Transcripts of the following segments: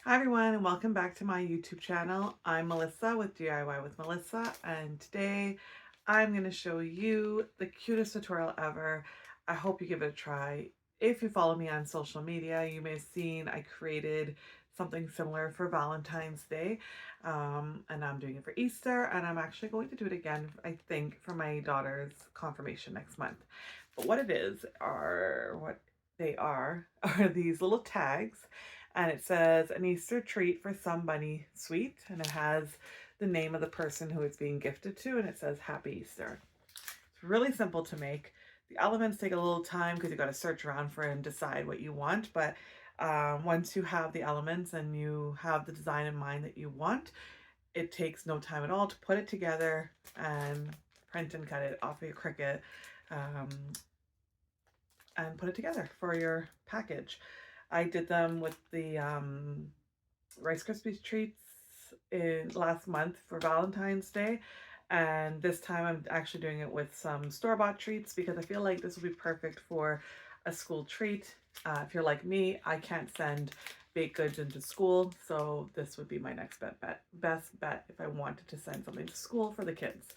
Hi everyone and welcome back to my YouTube channel. I'm Melissa with DIY with Melissa, and today I'm going to show you the cutest tutorial ever. I hope you give it a try. If you follow me on social media, you may have seen I created something similar for Valentine's Day, and I'm doing it for Easter, and I'm actually going to do it again, I think, for my daughter's confirmation next month. But what it is are what they are these little tags, and it says an Easter treat for somebody sweet, and it has the name of the person who it's being gifted to, and it says Happy Easter. It's really simple to make. The elements take a little time because you got to search around for it and decide what you want, but once you have the elements and you have the design in mind that you want, it takes no time at all to put it together and print and cut it off of your Cricut, um, and put it together for your package. I did them with the Rice Krispies treats in last month for Valentine's Day, and this time I'm actually doing it with some store-bought treats because I feel like this will be perfect for a school treat. If you're like me, I can't send baked goods into school, so this would be my next best bet if I wanted to send something to school for the kids.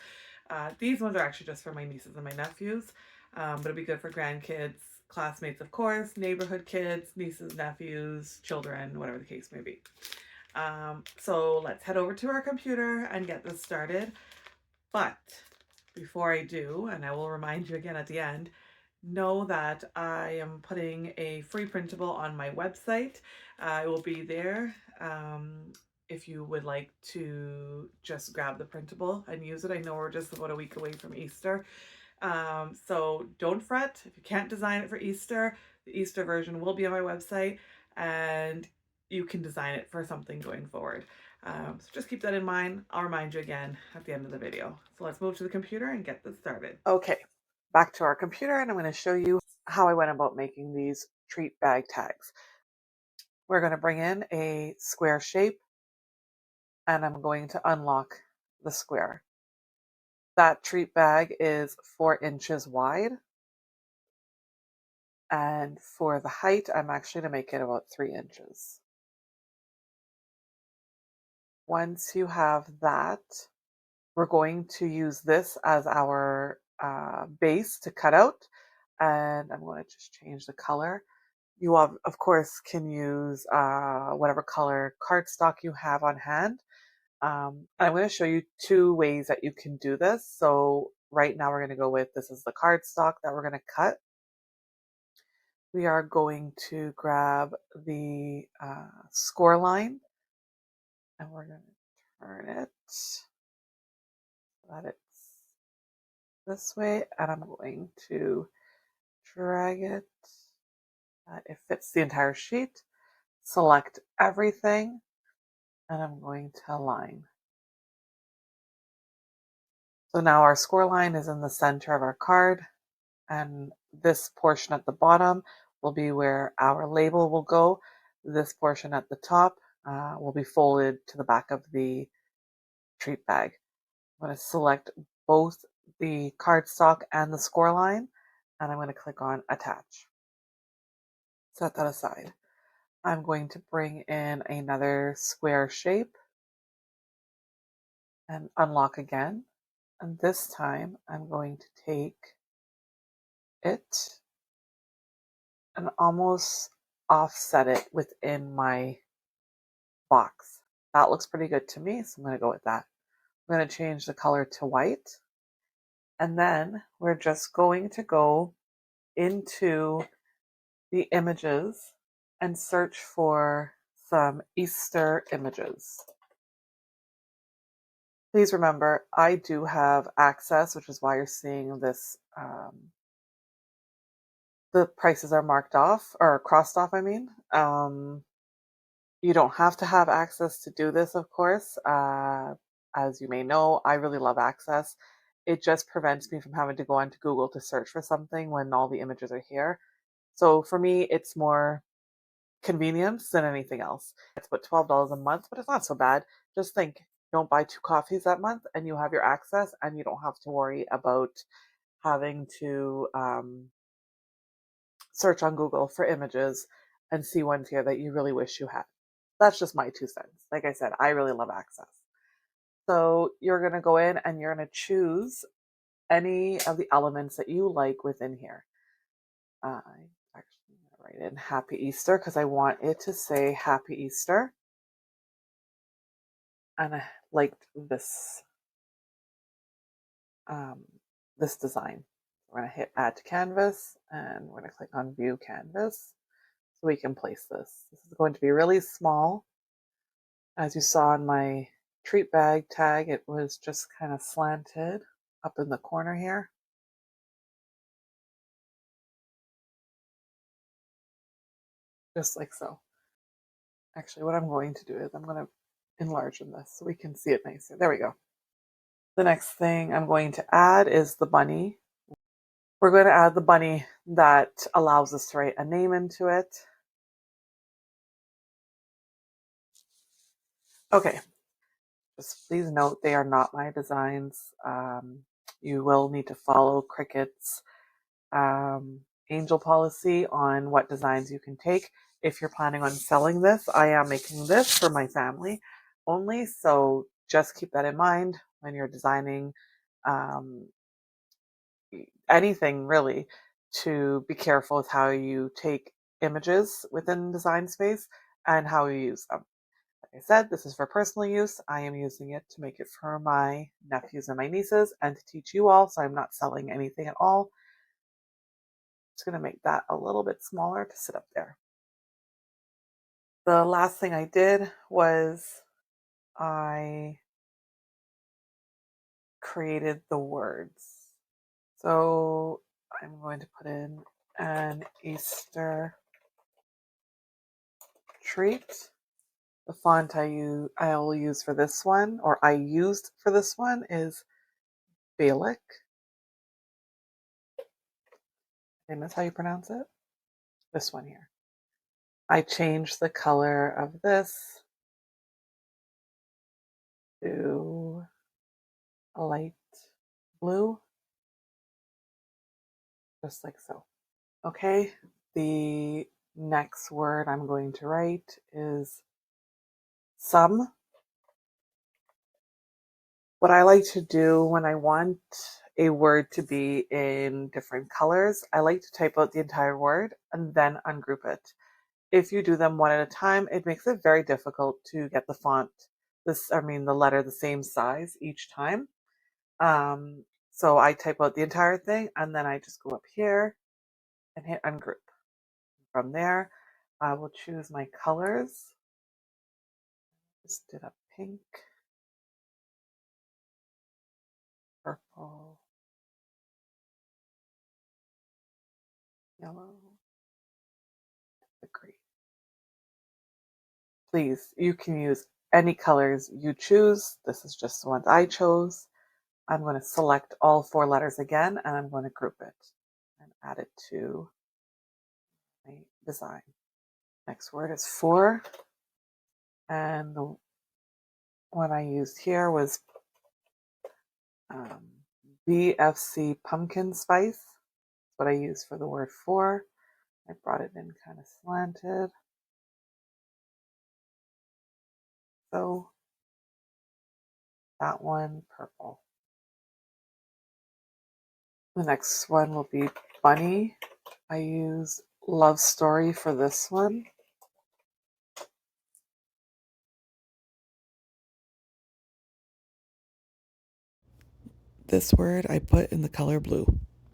These ones are actually just for my nieces and my nephews, but it'd be good for grandkids, classmates, of course, neighborhood kids, nieces, nephews, children, whatever the case may be. So let's head over to our computer and get this started. But before I do, and I will remind you again at the end, know that I am putting a free printable on my website. It will be there if you would like to just grab the printable and use it. I know we're just about a week away from Easter. So don't fret if you can't design it for Easter. The Easter version will be on my website, and you can design it for something going forward. So just keep that in mind. I'll remind you again at the end of the video. So let's move to the computer and get this started. Okay, back to our computer, and I'm going to show you how I went about making these treat bag tags. We're going to bring in a square shape, and I'm going to unlock the square. That treat bag is 4 inches wide, and for the height, I'm actually going to make it about 3 inches. Once you have that, we're going to use this as our base to cut out, and I'm going to just change the color. You, of course, can use whatever color cardstock you have on hand. I'm going to show you 2 ways that you can do this. So right now we're going to go with, this is the cardstock that we're going to cut. We are going to grab the score line, and we're going to turn it so that it's this way, and I'm going to drag it that it fits the entire sheet. Select everything, and I'm going to align. So now our score line is in the center of our card, and this portion at the bottom will be where our label will go. This portion at the top will be folded to the back of the treat bag. I'm going to select both the cardstock and the score line, and I'm going to click on attach. Set that aside. I'm going to bring in another square shape and unlock again. And this time I'm going to take it and almost offset it within my box. That looks pretty good to me, so I'm going to go with that. I'm going to change the color to white, and then we're just going to go into the images and search for some Easter images. Please remember, I do have access, which is why you're seeing this. The prices are marked off, or crossed off, I mean. You don't have to have access to do this, of course. As you may know, I really love access. It just prevents me from having to go onto Google to search for something when all the images are here. So for me, it's more convenience than anything else. It's about $12 a month, but it's not so bad. Just think, don't buy 2 coffees that month and you have your access, and you don't have to worry about having to search on Google for images and see ones here that you really wish you had. That's just my 2 cents. Like I said, I really love access. So you're going to go in and you're going to choose any of the elements that you like within here. I actually going to write in Happy Easter because I want it to say Happy Easter. And I liked this design. We're going to hit Add to Canvas and we're going to click on View Canvas so we can place this. This is going to be really small. As you saw in my treat bag tag, it was just kind of slanted up in the corner here. Just like so. Actually, what I'm going to do is I'm going to enlarge in this so we can see it nicer. There we go. The next thing I'm going to add is the bunny. We're going to add the bunny that allows us to write a name into it. Okay, just please note they are not my designs. You will need to follow Cricut's angel policy on what designs you can take. If you're planning on selling this, I am making this for my family only, so just keep that in mind when you're designing anything really, to be careful with how you take images within Design Space and how you use them. Like I said, this is for personal use. I am using it to make it for my nephews and my nieces and to teach you all, so I'm not selling anything at all. Just going to make that a little bit smaller to sit up there. The last thing I did was I created the words. So I'm going to put in an Easter treat. The font I'll use for this one, or I used for this one, is Balic. And that's how you pronounce it. This one here. I changed the color of this to a light blue, just like so. Okay, the next word I'm going to write is some. What I like to do when I want a word to be in different colors, I like to type out the entire word and then ungroup it. If you do them one at a time, it makes it very difficult to get the font, the letter the same size each time. So I type out the entire thing and then I just go up here and hit ungroup. From there, I will choose my colors. Just did a pink, purple, yellow, the green. Please, you can use any colors you choose. This is just the ones I chose. I'm going to select all 4 letters again and I'm going to group it and add it to my design. Next word is 4. And the one I used here was BFC pumpkin spice. That's what I used for the word 4. I brought it in kind of slanted. So that one, purple. The next one will be bunny. I use love story for this one. This word I put in the color blue.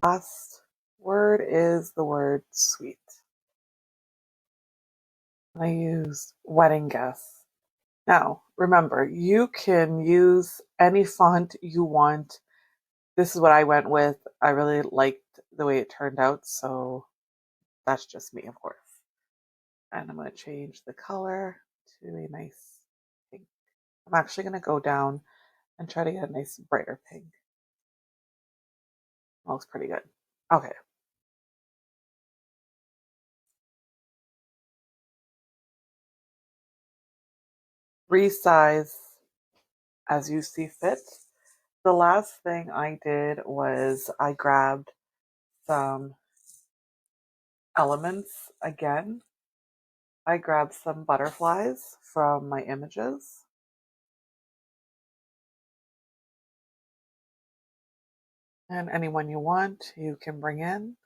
Last word is the word sweet. I used wedding guest. Now, remember, you can use any font you want. This is what I went with. I really liked the way it turned out, so that's just me, of course. And I'm going to change the color to a nice pink. I'm actually going to go down and try to get a nice brighter pink. Looks pretty good. Okay. Resize as you see fit. The last thing I did was I grabbed some elements again I grabbed some butterflies from my images. And anyone you want, you can bring in.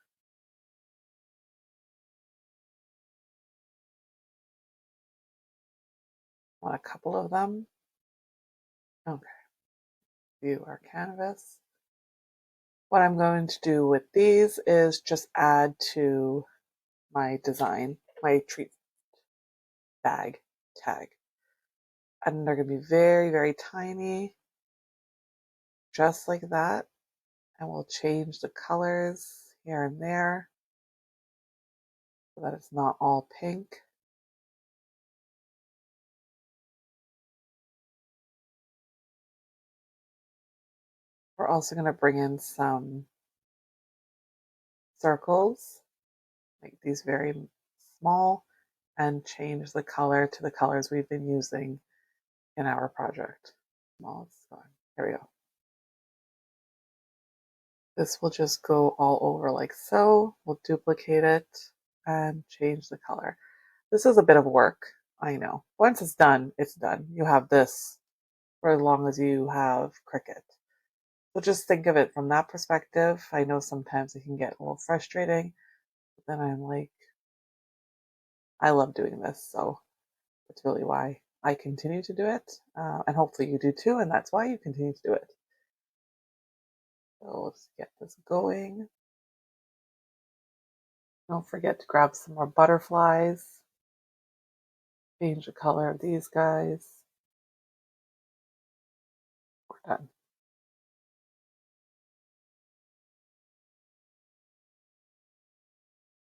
Want a couple of them. Okay, view our canvas. What I'm going to do with these is just add to my design, my treat bag tag. And they're going to be very, very tiny, just like that. And we'll change the colors here and there so that it's not all pink. We're also going to bring in some circles, make these very small, and change the color to the colors we've been using in our project. Small, it's gone. There we go. This will just go all over like so. We'll duplicate it and change the color. This is a bit of work, I know. Once it's done, it's done. You have this for as long as you have Cricut. So just think of it from that perspective. I know sometimes it can get a little frustrating, but then I'm like, I love doing this, so that's really why I continue to do it. And hopefully you do too, and that's why you continue to do it. So let's get this going. Don't forget to grab some more butterflies. Change the color of these guys. We're done.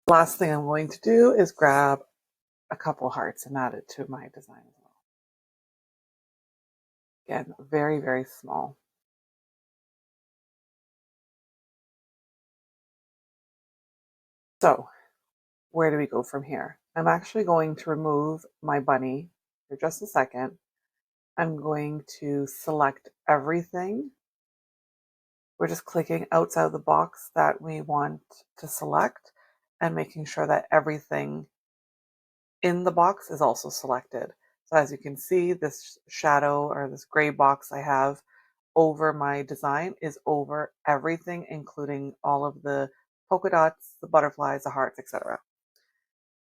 Last thing I'm going to do is grab a couple hearts and add it to my design as well. Again, very, very small. So where do we go from here? I'm actually going to remove my bunny for just a second. I'm going to select everything. We're just clicking outside of the box that we want to select and making sure that everything in the box is also selected. So as you can see, this shadow or this gray box I have over my design is over everything, including all of the polka dots, the butterflies, the hearts, etc.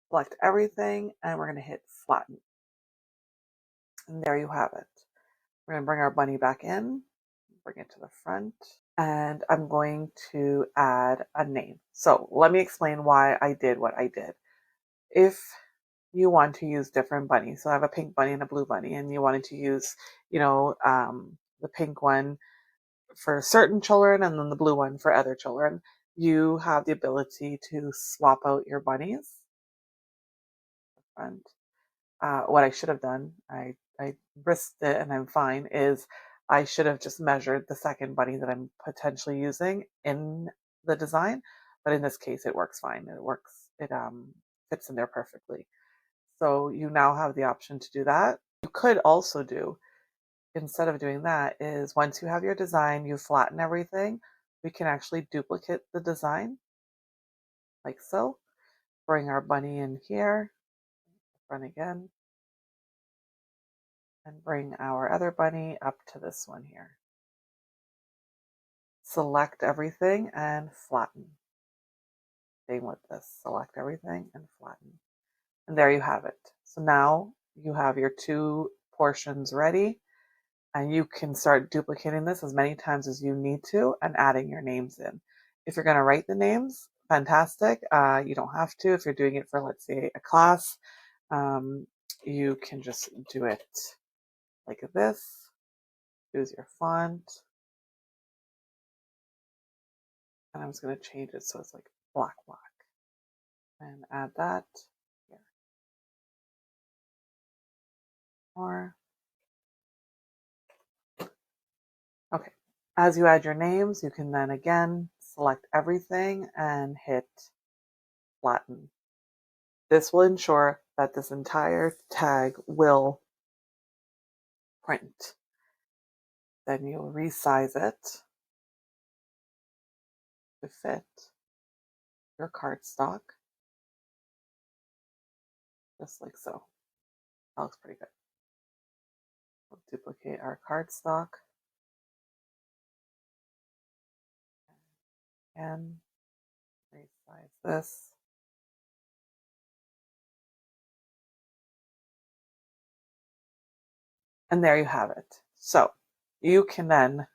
Select everything and we're going to hit flatten. And there you have it. We're going to bring our bunny back in, bring it to the front, and I'm going to add a name. So let me explain why I did what I did. If you want to use different bunnies, so I have a pink bunny and a blue bunny, and you wanted to use, the pink one for certain children and then the blue one for other children, you have the ability to swap out your bunnies. And what I should have done, I risked it and I'm fine, is I should have just measured the second bunny that I'm potentially using in the design. But in this case, it works fine. It fits in there perfectly. So you now have the option to do that. You could also do, instead of doing that, is once you have your design, you flatten everything, we can actually duplicate the design like so. Bring our bunny in here, run again, and bring our other bunny up to this one here. Select everything and flatten. Same with this, select everything and flatten. And there you have it. So now you have your two portions ready, and you can start duplicating this as many times as you need to and adding your names in. If you're going to write the names, fantastic. You don't have to. If you're doing it for, let's say, a class, you can just do it like this. Choose your font. And I'm just going to change it so it's like black. And add that here. More. Okay. As you add your names, you can then again select everything and hit flatten. This will ensure that this entire tag will print. Then you'll resize it to fit your cardstock. just like so. That looks pretty good. We'll duplicate our cardstock and resize this. And there you have it. So you can then,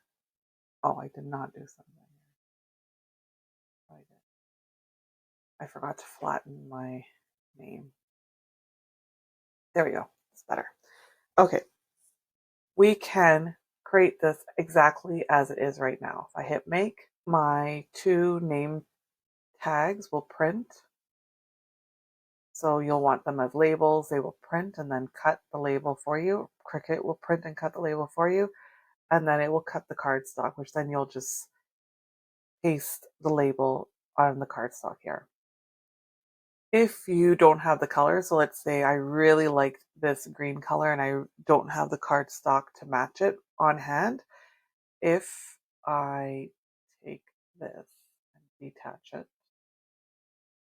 oh, I did not do something. Oh, I did. I forgot to flatten my name. There we go. It's better. Okay. We can create this exactly as it is right now. If I hit make, my 2 name tags will print. So you'll want them as labels. They will print and then cut the label for you. Cricut will print and cut the label for you. And then it will cut the cardstock, which then you'll just paste the label on the cardstock here. If you don't have the color, so let's say I really liked this green color and I don't have the cardstock to match it on hand, if I take this and detach it,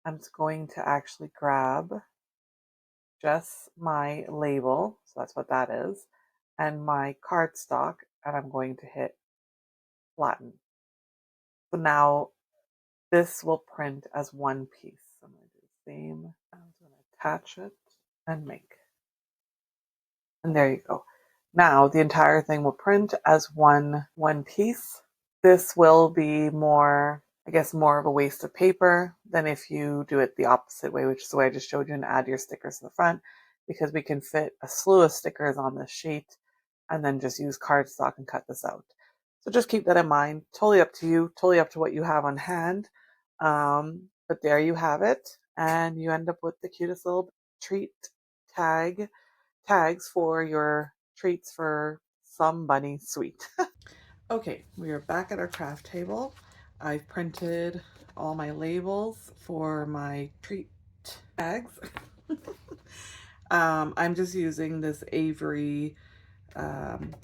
I'm going to actually grab just my label, so that's what that is, and my cardstock, and I'm going to hit flatten. So now this will print as one piece. So I'm going to do the same. I'm going to attach it and make. And there you go. Now the entire thing will print as one piece. This will be more, I guess, more of a waste of paper than if you do it the opposite way, which is the way I just showed you, and add your stickers to the front, because we can fit a slew of stickers on this sheet and then just use cardstock and cut this out. So just keep that in mind. Totally up to you, totally up to what you have on hand. But there you have it. And you end up with the cutest little treat tags for your treats for somebody sweet. Okay, we are back at our craft table. I've printed all my labels for my treat tags. I'm just using this Avery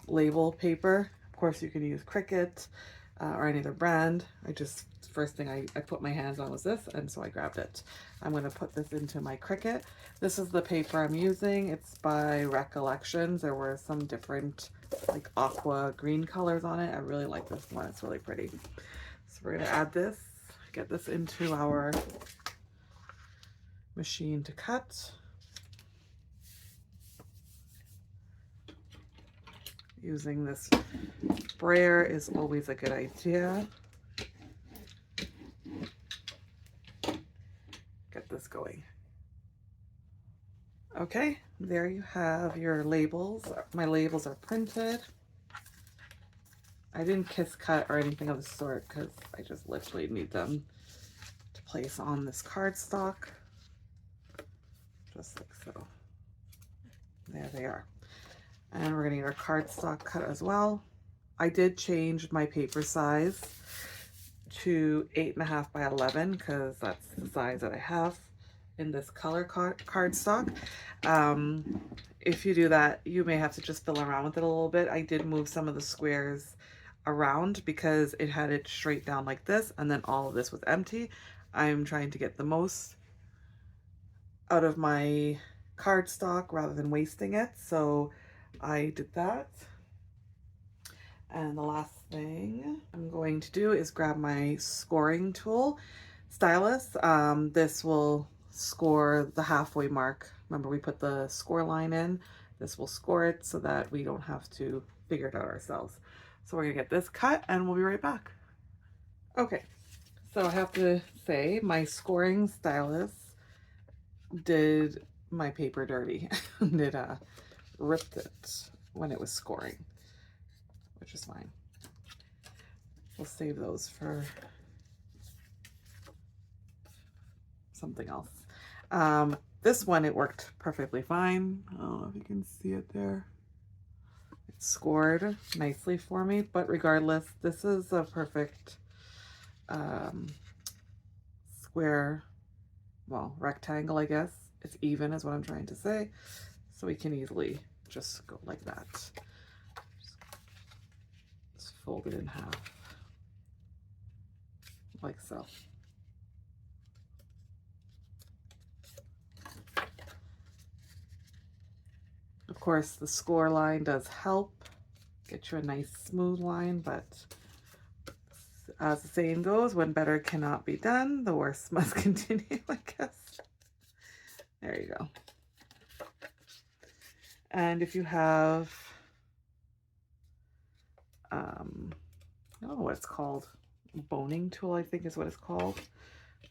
label paper. Of course, you can use Cricut or any other brand. First thing I put my hands on was this, and so I grabbed it. I'm going to put this into my Cricut. This is the paper I'm using. It's by Recollections. There were some different like aqua green colors on it. I really like this one. It's really pretty. So we're going to add this, get this into our machine to cut. Using this sprayer is always a good idea. Get this going. Okay, there you have your labels. My labels are printed. I didn't kiss cut or anything of the sort because I just literally need them to place on this cardstock. Just like so. There they are. And we're gonna get our cardstock cut as well. I did change my paper size to 8.5 by 11 because that's the size that I have in this color cardstock. If you do that, you may have to just fill around with it a little bit. I did move some of the squares around because it had it straight down like this, and then all of this was empty. I'm trying to get the most out of my cardstock rather than wasting it, so I did that. And the last thing I'm going to do is grab my scoring tool stylus. This will score the halfway mark. Remember, we put the score line in. This will score it so that we don't have to figure it out ourselves. So we're gonna get this cut and we'll be right back. Okay, so I have to say my scoring stylus did my paper dirty. It ripped it when it was scoring, which is fine. We'll save those for something else. This one, it worked perfectly fine. I don't know if you can see it there. It scored nicely for me, but regardless, this is a perfect square, well, rectangle, I guess. It's even is what I'm trying to say. So we can easily just go like that. Just fold it in half, like so. Of course, the score line does help get you a nice smooth line, but as the saying goes, when better cannot be done, the worse must continue, I guess. There you go. And if you have, I don't know what it's called, boning tool, I think is what it's called,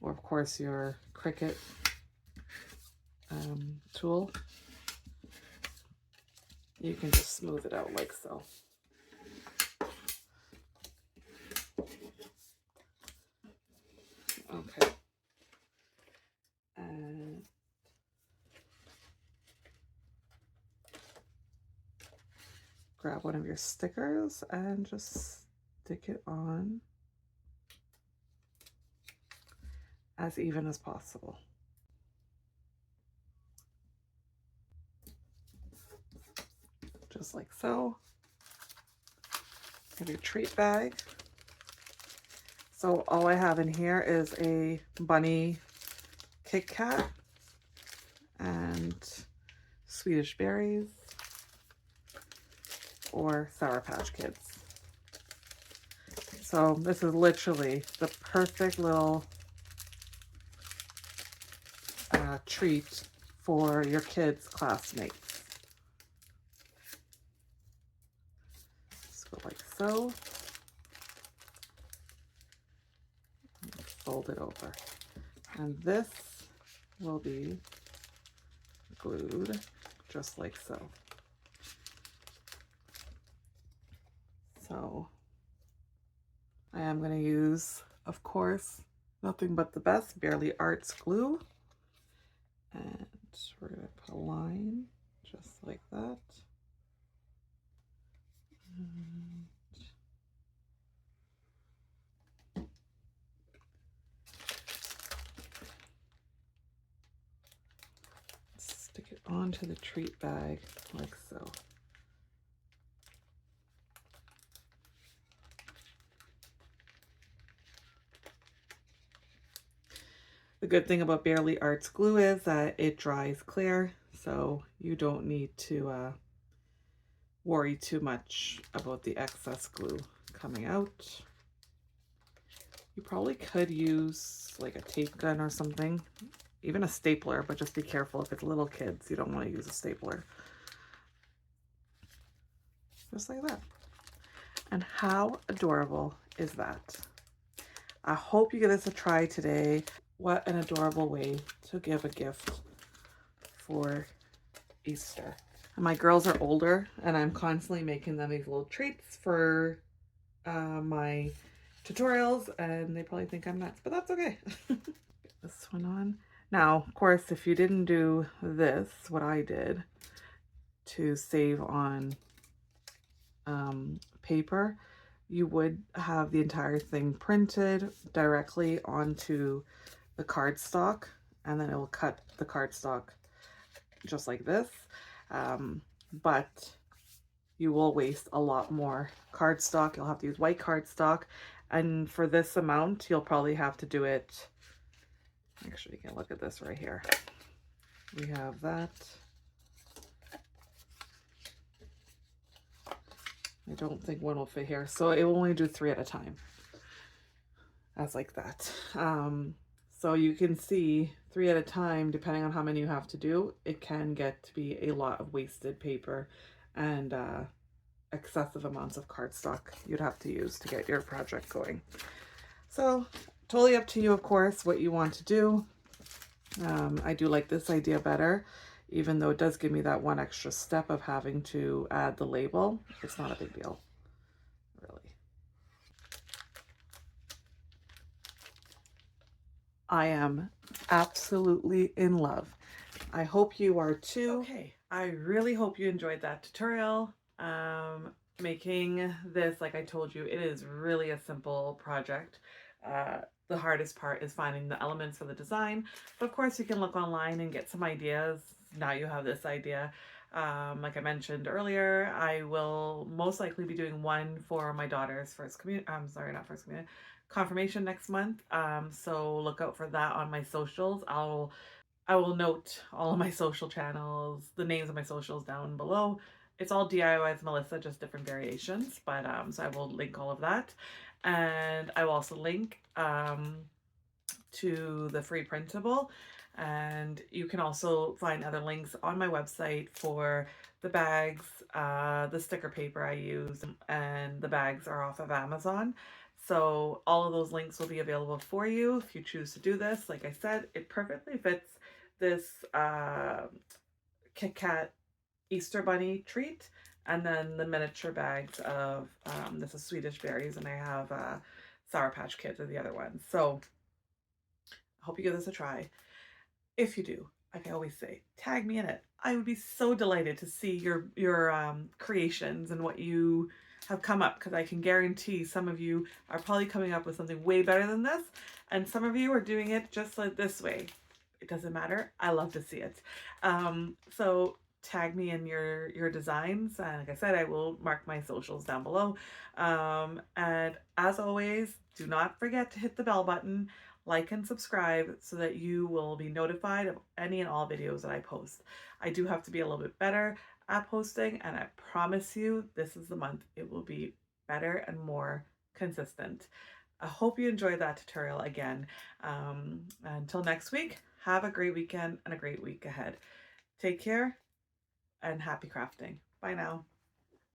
or of course your Cricut tool, you can just smooth it out like so. Okay. And grab one of your stickers and just stick it on as even as possible. Just like so. Have your treat bag. So all I have in here is a bunny Kit Kat and Swedish berries or Sour Patch Kids. So this is literally the perfect little treat for your kids' classmates. Just go like so. Fold it over. And this will be glued just like so. So I am going to use, of course, nothing but the best Barely Arts glue. And we're going to put a line just like that. And stick it onto the treat bag like so. The good thing about Barely Arts glue is that it dries clear, so you don't need to worry too much about the excess glue coming out. You probably could use like a tape gun or something, even a stapler, but just be careful if it's little kids, you don't want to use a stapler. Just like that. And how adorable is that? I hope you give this a try today. What an adorable way to give a gift for Easter. And my girls are older and I'm constantly making them these little treats for my tutorials, and they probably think I'm nuts, but that's okay. Get this one on. Now, of course, if you didn't do this, what I did to save on paper, you would have the entire thing printed directly onto the cardstock, and then it will cut the cardstock just like this. But you will waste a lot more cardstock. You'll have to use white cardstock, and for this amount, you'll probably have to do it. Actually, you can look at this right here. We have that. I don't think one will fit here, so it will only do 3 at a time. As like that. So you can see 3 at a time, depending on how many you have to do, it can get to be a lot of wasted paper and excessive amounts of cardstock you'd have to use to get your project going. So totally up to you, of course, what you want to do. I do like this idea better, even though it does give me that one extra step of having to add the label. It's not a big deal, really. I am absolutely in love. I hope you are too. Okay, I really hope you enjoyed that tutorial. Making this, like I told you, it is really a simple project. The hardest part is finding the elements for the design, but of course you can look online and get some ideas. Now you have this idea. Like I mentioned earlier, I will most likely be doing one for my daughter's confirmation next month. So look out for that on my socials. I'll I will note all of my social channels, the names of my socials down below. It's all DIY with Melissa, just different variations, but so I will link all of that. And I will also link to the free printable. And you can also find other links on my website for the bags, the sticker paper I use, and the bags are off of Amazon. So all of those links will be available for you if you choose to do this. Like I said, it perfectly fits this Kit Kat Easter Bunny treat, and then the miniature bags of this is Swedish berries, and I have Sour Patch Kids are the other ones. So I hope you give this a try. If you do, like I always say, tag me in it. I would be so delighted to see your creations and what you have come up, because I can guarantee some of you are probably coming up with something way better than this, and some of you are doing it just like this way. It doesn't matter. I love to see it. So tag me in your designs, and like I said, I will mark my socials down below. And as always, do not forget to hit the bell button, like and subscribe, so that you will be notified of any and all videos that I post. I do have to be a little bit better at posting, and I promise you this is the month it will be better and more consistent. I hope you enjoyed that tutorial again. Until next week, have a great weekend and a great week ahead. Take care and happy crafting. Bye now.